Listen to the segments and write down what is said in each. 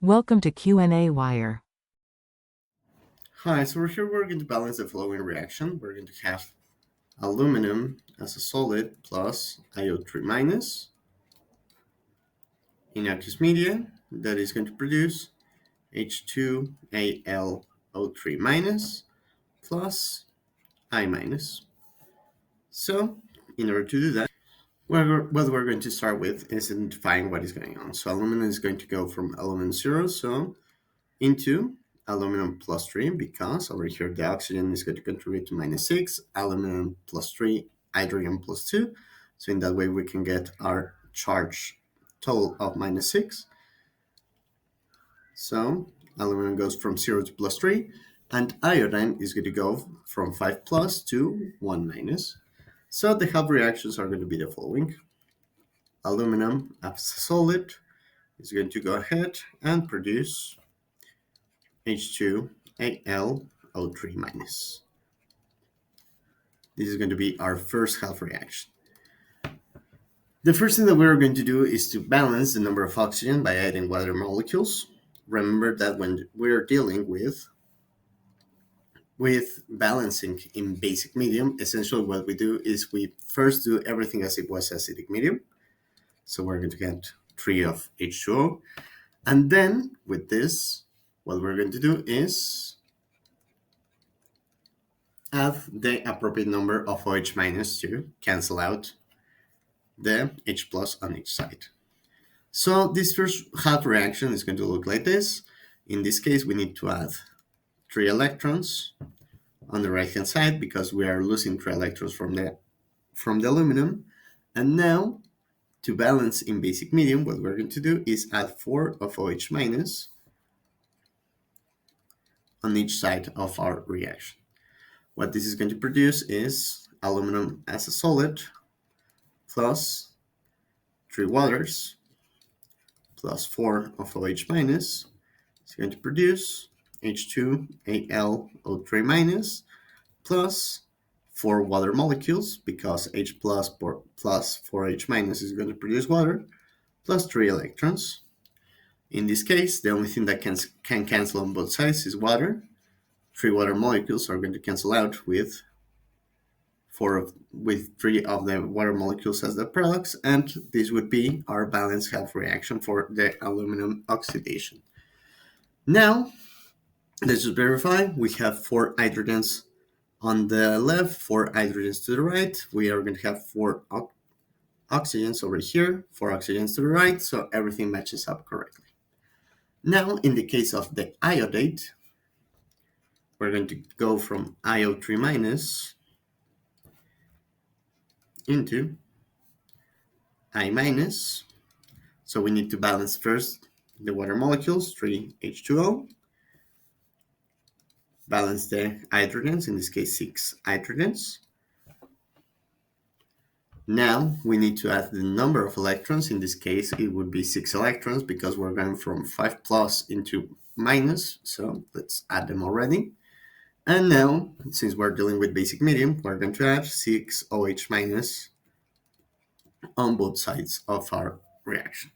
Welcome to qnawire. Hi, so we're going to balance the following reaction. We're going to have aluminum as a solid plus IO3 minus in aqueous media that is going to produce H2AlO3 minus plus I minus. So in order to do that, what we're going to start with is identifying what is going on. So aluminum is going to go from aluminum 0, so into aluminum plus 3, because over here the oxygen is going to contribute to -6, aluminum plus 3, hydrogen plus 2. So in that way we can get our charge total of -6. So aluminum goes from 0 to plus 3, and iodine is going to go from 5 plus to 1 minus. So the half reactions are going to be the following. Aluminum as a solid is going to go ahead and produce H2AlO3 minus. This is going to be our first half reaction. The first thing that we're going to do is to balance the number of oxygen by adding water molecules. Remember that when we're dealing with balancing in basic medium, essentially what we do is we first do everything as it was acidic medium. So we're going to get 3 of H2O. And then with this, what we're going to do is add the appropriate number of OH minus to cancel out the H plus on each side. So this first half reaction is going to look like this. In this case, we need to add 3 electrons on the right hand side because we are losing 3 electrons from the aluminum. And now, to balance in basic medium, what we're going to do is add 4 of OH minus on each side of our reaction. What this is going to produce is aluminum as a solid plus 3 waters plus 4 of OH minus is going to produce H2AlO3 minus plus 4 water molecules, because H plus 4H minus is going to produce water, plus 3 electrons. In this case, the only thing that can cancel on both sides is water. 3 water molecules are going to cancel out with 3 of the water molecules as the products, and this would be our balanced half reaction for the aluminum oxidation. Now, let's just verify. We have 4 hydrogens on the left, 4 hydrogens to the right. We are going to have 4 oxygens over here, 4 oxygens to the right, so everything matches up correctly. Now, in the case of the iodate, we're going to go from IO3 minus into I minus. So we need to balance first the water molecules, 3 H2O. Balance the hydrogens, in this case 6 hydrogens. Now we need to add the number of electrons. In this case, it would be 6 electrons because we're going from 5 plus into minus. So let's add them already. And now, since we're dealing with basic medium, we're going to add 6 OH minus on both sides of our reaction.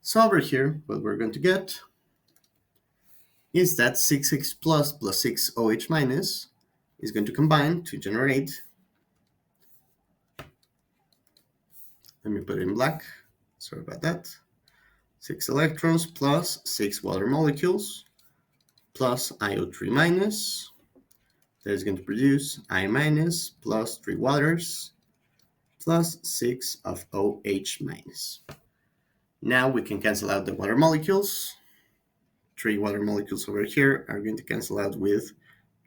So over here, what we're going to get is that 6X plus 6 OH minus is going to combine to generate, let me put it in black, sorry about that, 6 electrons plus 6 water molecules plus IO3 minus. That is going to produce I minus plus 3 waters plus 6 of OH minus. Now we can cancel out the water molecules. 3 water molecules over here are going to cancel out with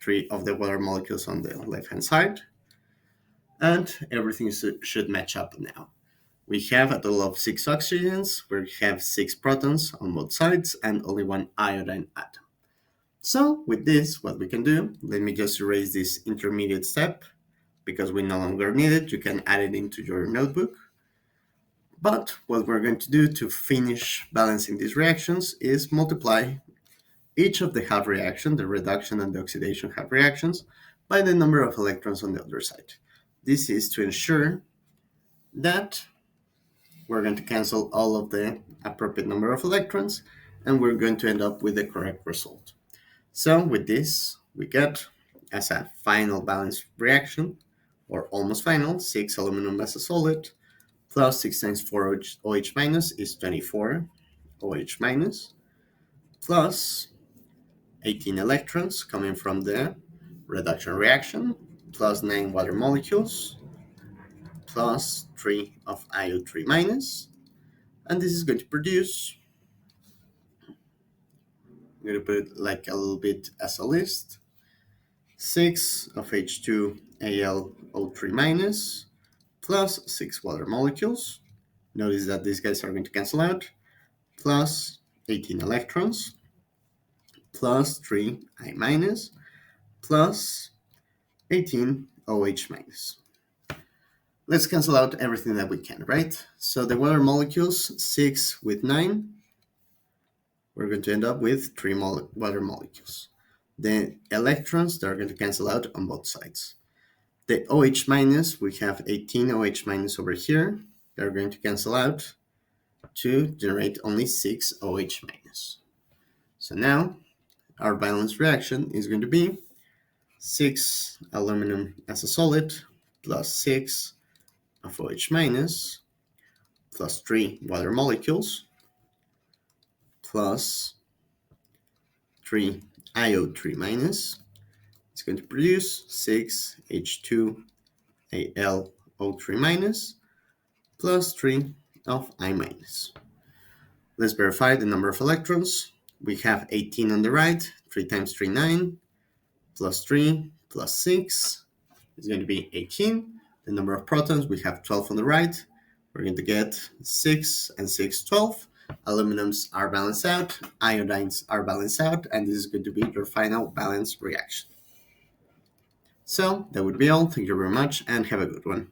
3 of the water molecules on the left-hand side. And everything should match up now. We have a total of 6 oxygens, we have 6 protons on both sides, and only 1 iodine atom. So with this, what we can do, let me just erase this intermediate step because we no longer need it. You can add it into your notebook. But what we're going to do to finish balancing these reactions is multiply each of the half reaction, the reduction and the oxidation half reactions, by the number of electrons on the other side. This is to ensure that we're going to cancel all of the appropriate number of electrons, and we're going to end up with the correct result. So with this, we get as a final balanced reaction, or almost final, 6 aluminum as a solid, plus 6 times 4 OH minus is 24 OH minus, plus 18 electrons coming from the reduction reaction, plus 9 water molecules, plus 3 of IO3 minus, and this is going to produce, I'm going to put it like a little bit as a list, 6 of H2AlO3 minus, plus 6 water molecules. Notice that these guys are going to cancel out, plus 18 electrons, plus 3 I minus, plus 18 OH minus. Let's cancel out everything that we can, right? So the water molecules, 6 with 9, we're going to end up with 3 water molecules. The electrons, they're going to cancel out on both sides. The OH minus, we have 18 OH minus over here. They're going to cancel out to generate only 6 OH minus. So now our balanced reaction is going to be 6 aluminum as a solid plus 6 of OH minus plus 3 water molecules plus 3 IO3 minus. It's going to produce 6 H2AlO3 minus plus 3 of I minus. Let's verify the number of electrons. We have 18 on the right, 3 times 3, 9, plus 3, plus 6 is going to be 18. The number of protons, we have 12 on the right. We're going to get 6 and 6, 12. Aluminums are balanced out, iodines are balanced out, and this is going to be your final balanced reaction. So that would be all. Thank you very much and have a good one.